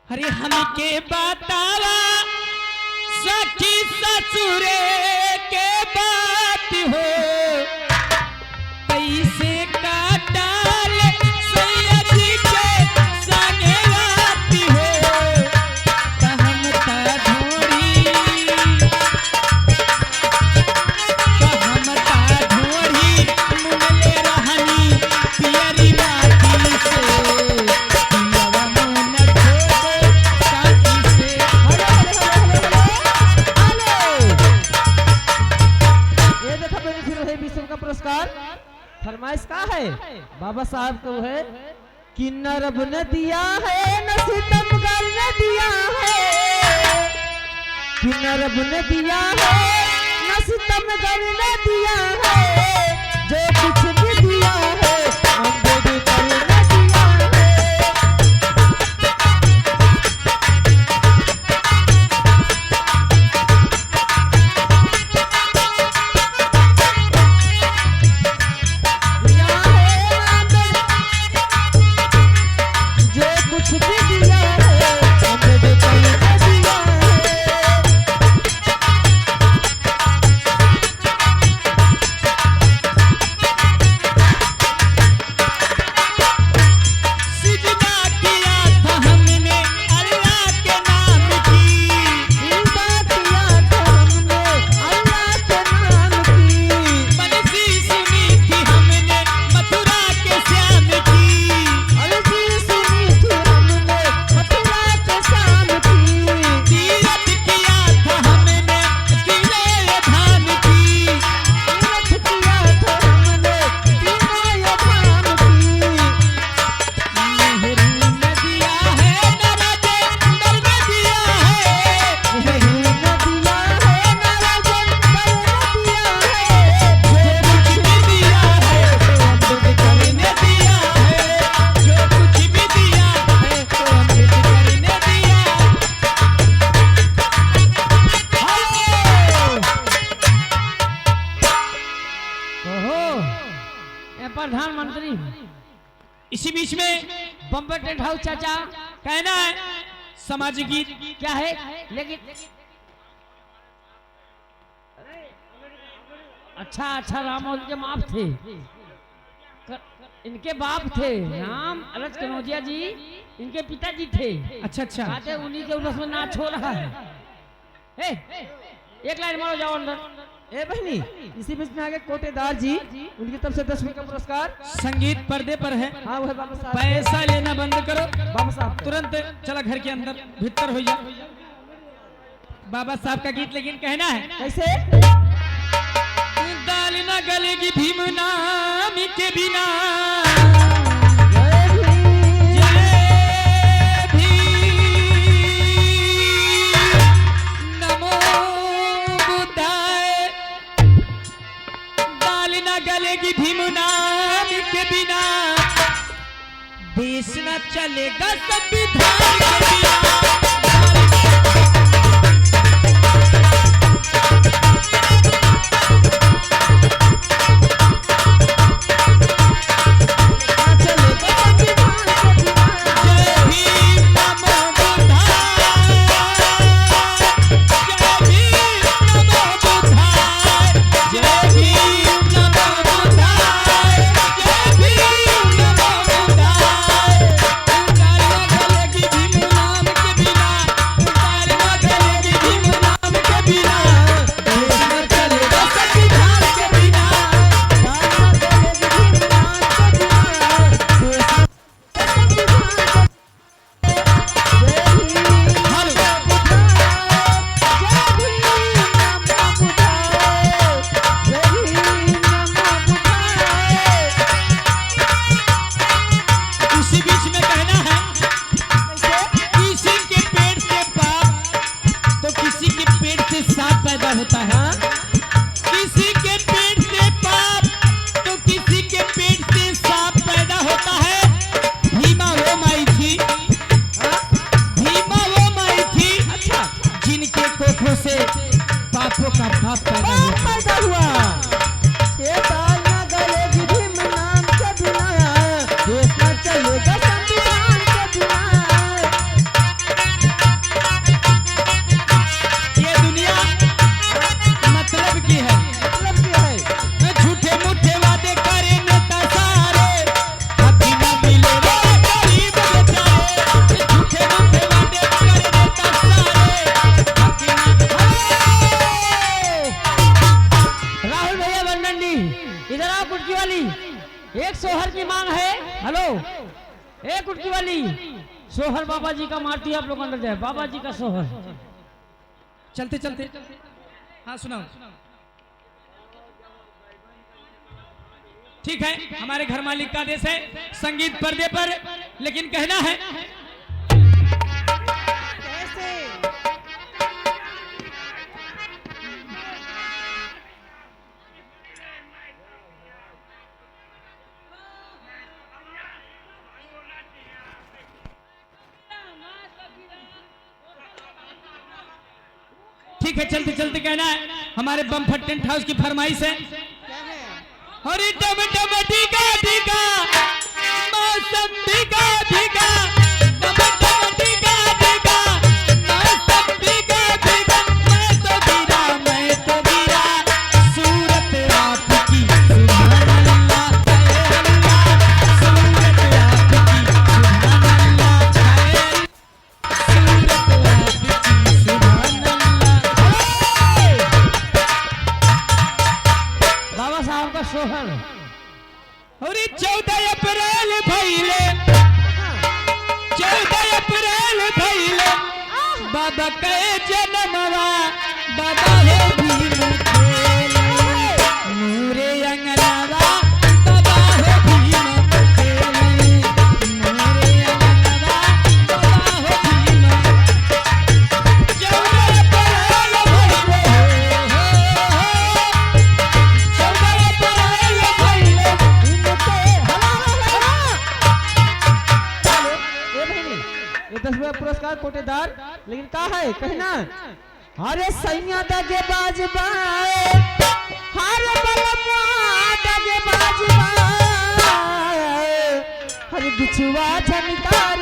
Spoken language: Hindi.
अरे हमके बतावा सखी ससुरे के बात हो पैसे काटल सैयदी के संगे रात हो त हम त ढोरी मुनले रहनी पियरी बाती से पियवा मन खोदे साथी से। ये देखा बेनिफिट है विश्व का पुरस्कार फरमाइश का है बाबा साहब को है कि न रब ने दिया है न सितमगर ने दिया है कि न रब ने दिया है न सितमगर ने दिया है जो कुछ भी दिया है अम्बेडकर ने दिया है। दिया है जो कुछ भी दिया है अम्बेडकर ने दिया है। सिजदा किया था हमने अल्लाह के नाम की जिंदा किया था हमने अल्लाह के नाम की मनसी सुनी थी हमने मथुरा के श्याम की अर्जी सुनी थी हमने मथुरा के शाम की तीरथ किया था हमने किले धाम की तीरथ किया था हमने तीनों धाम की नेहरू ने दिया है नराजे दर ने दिया है नेहरू ने दिया है नाराजन पर ने दिया है जो कुछ भी दिया है अम्बेडकर ने दिया है जो कुछ भी दिया है तो अम्बेडकर ने दिया। ओहो ये प्रधानमंत्री इसी बीच में बम्बई टेंट हाउस चाचा कहना है सामाजिक गीत क्या है लेकिन अच्छा अच्छा रामोल के बाप थे इनके बाप थे राम अलज कनौजिया जी इनके पिताजी थे अच्छा अच्छा कहते उन्हीं के उलस में नाच हो रहा है ए, एक लाइन मारो जाओ अंदर ए बहनी इसी बीच में आगे कोटेदार जी उनकी तरफ से 10 रुपए का पुरस्कार संगीत पर्दे पर है हाँ वो है बाबा साहब पैसा लेना बंद करो बाबा साहब तुरंत चला घर के अंदर भीतर हो जा। बाबा साहब का गीत लेकिन कहना है कैसे दाल न गलेगी भीम नाम के बिना जय भीम जय भीम नमो बुद्धाय दाल न गलेगी भीम नाम के बिना देश न चलेगा संविधान के बिना। जय भीम नमो बुद्धाय जय भीम नमो बुद्धाय जय भीम नमो बुद्धाय जय भीम नमो बुद्धाय। उतार न गलेगी भीम नाम के बिना उतार न गलेगी भीम नाम के बिना देश न चलेगा संविधान के बिना। इसी बीच में कहना है किसी के पेट से पाप तो किसी के पेट से सांप पैदा होता है। किसी के पेट से पाप तो किसी के पेट से सांप पैदा होता है। भीमा वो माई थी भीमा वो माई थी जिनके कोखों से पापों का बाप पैदा होता है। पैदा हुआ ये दाल ना गलेगी भीम नाम के बिना देश ना चलेगा संविधान के बिना। ए कुटकी वाली, सोहर बाबा जी का मारती है आप लोग अंदर जाए, बाबा जी का सोहर। चलते चलते हाँ सुनाओ। ठीक है, हमारे घर मालिक का आदेश है, संगीत पर्दे पर, लेकिन कहना है कैसे? ठीक है, चलते चलते कहना है, हमारे बमफट टेंट हाउस की फरमाइश है। क्या है? अरे टम टम टीका टीका मौसम टीका टीका, टम टम टीका टीका मौसम टीका टीका, मैं तो गिरा सूरत आपकी सुभान अल्लाह, सूरत आपकी सुभान अल्लाह, सूरत आपकी सुभान अल्लाह। बाबा साहब का सोहर। अरे 14 अप्रैल भइले, 14 अप्रैल भइले, बाबा के जन्मवा, बाबा हे भीम खेले, नूरे अंगनवा, बाबा हे भीम खेले, नूरे अंगनवा, बाबा हे भीम। 14 अप्रैल भइले, 14 अप्रैल भइले, इनके ये नहीं, ये 10वां पुरस्कार कोटेदार, लेकिन का है कहना? अरे सैया दगे बाजबाए, हर बलमुआ दगे बाजबाए, हर बिछुआ झनकार